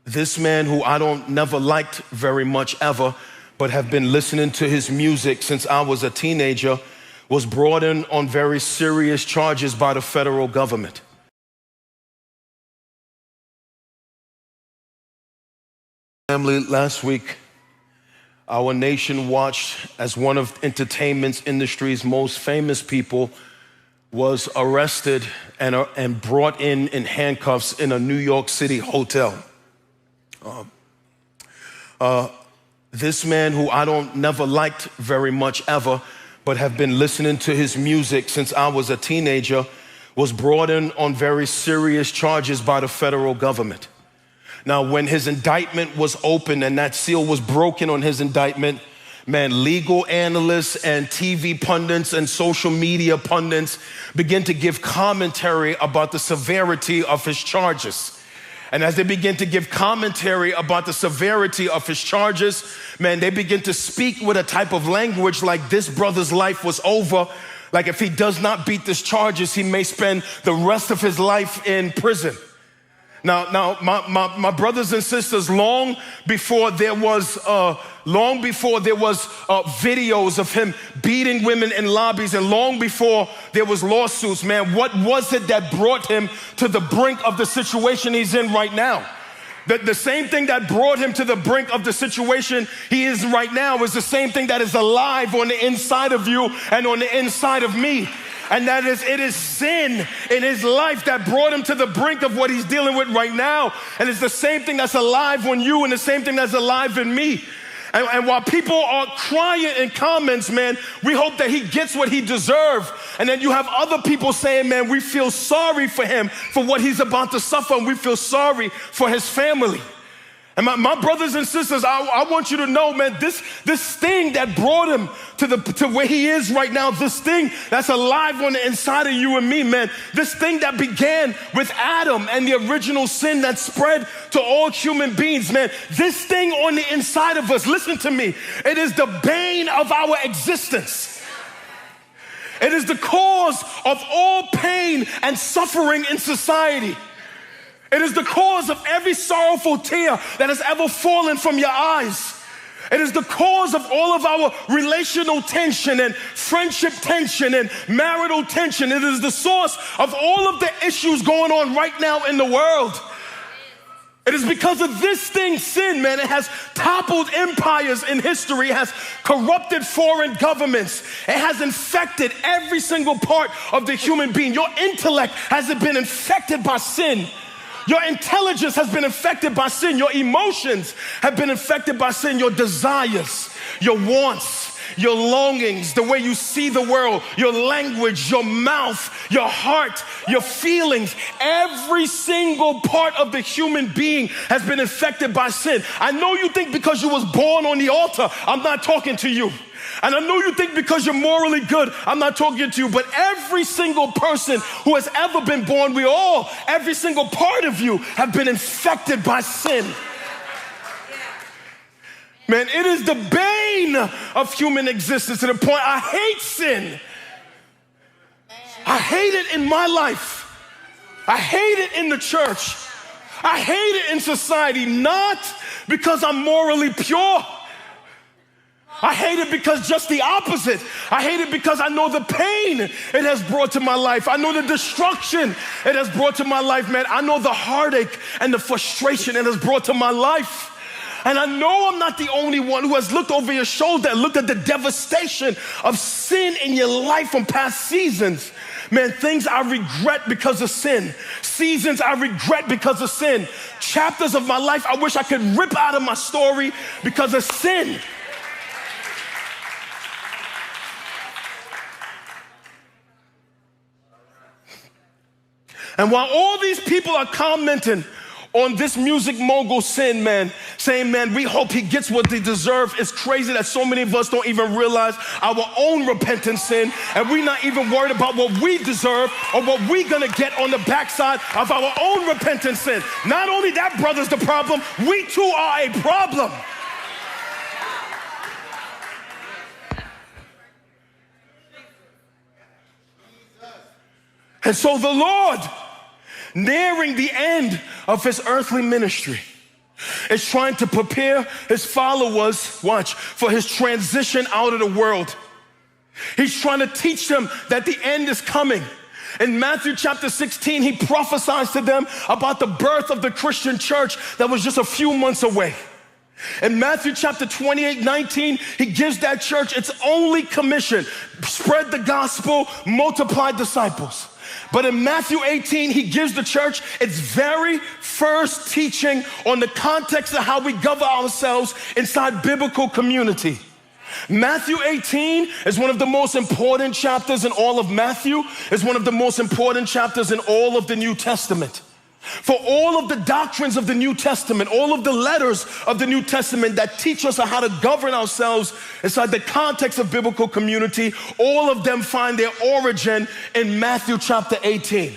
This man who I don't never liked very much ever, but have been listening to his music since I was a teenager, was brought in on very serious charges by the federal government. Family, last week, our nation watched as one of entertainment industry's most famous people was arrested and brought in handcuffs in a New York City hotel. This man who I don't never liked very much ever, but have been listening to his music since I was a teenager, was brought in on very serious charges by the federal government. Now, when his indictment was opened and that seal was broken on his indictment, man, legal analysts and TV pundits and social media pundits began to give commentary about the severity of his charges. And as they begin to give commentary about the severity of his charges, man, they begin to speak with a type of language like this brother's life was over. Like if he does not beat these charges, he may spend the rest of his life in prison. Now, my brothers and sisters, long before there was videos of him beating women in lobbies, and long before there was lawsuits, man, what was it that brought him to the brink of the situation he's in right now? The same thing that brought him to the brink of the situation he is right now is the same thing that is alive on the inside of you and on the inside of me. And that is, it is sin in his life that brought him to the brink of what he's dealing with right now. And it's the same thing that's alive on you and the same thing that's alive in me. And while people are crying in comments, man, we hope that he gets what he deserves. And then you have other people saying, man, we feel sorry for him for what he's about to suffer, and we feel sorry for his family. And my brothers and sisters, I want you to know, man, this thing that brought him to where he is right now, this thing that's alive on the inside of you and me, man, this thing that began with Adam and the original sin that spread to all human beings, man, this thing on the inside of us, listen to me, it is the bane of our existence. It is the cause of all pain and suffering in society. It is the cause of every sorrowful tear that has ever fallen from your eyes. It is the cause of all of our relational tension and friendship tension and marital tension. It is the source of all of the issues going on right now in the world. It is because of this thing, sin, man. It has toppled empires in history. It has corrupted foreign governments. It has infected every single part of the human being. Your intellect has been infected by sin. Your intelligence has been infected by sin. Your emotions have been infected by sin. Your desires, your wants, your longings, the way you see the world, your language, your mouth, your heart, your feelings, every single part of the human being has been infected by sin. I know you think because you was born on the altar, I'm not talking to you. And I know you think because you're morally good, I'm not talking to you, but every single person who has ever been born, every single part of you have been infected by sin. Man, it is the bane of human existence to the point I hate sin. I hate it in my life. I hate it in the church. I hate it in society, not because I'm morally pure. I hate it because just the opposite. I hate it because I know the pain it has brought to my life. I know the destruction it has brought to my life, man. I know the heartache and the frustration it has brought to my life. And I know I'm not the only one who has looked over your shoulder and looked at the devastation of sin in your life from past seasons. Man, things I regret because of sin. Seasons I regret because of sin. Chapters of my life I wish I could rip out of my story because of sin. And while all these people are commenting on this music mogul sin, man, saying, man, we hope he gets what they deserve, it's crazy that so many of us don't even realize our own repentant sin, and we're not even worried about what we deserve or what we're gonna get on the backside of our own repentant sin. Not only that, brother's the problem, we too are a problem. And so the Lord, nearing the end of his earthly ministry, It's trying to prepare his followers, watch, for his transition out of the world. He's trying to teach them that the end is coming. In Matthew chapter 16, he prophesies to them about the birth of the Christian church that was just a few months away. In Matthew chapter 28:19, he gives that church its only commission: spread the gospel, multiply disciples. But in Matthew 18, he gives the church its very first teaching on the context of how we govern ourselves inside biblical community. Matthew 18 is one of the most important chapters in all of Matthew. It's one of the most important chapters in all of the New Testament. For all of the doctrines of the New Testament, all of the letters of the New Testament that teach us how to govern ourselves inside the context of biblical community, all of them find their origin in Matthew chapter 18.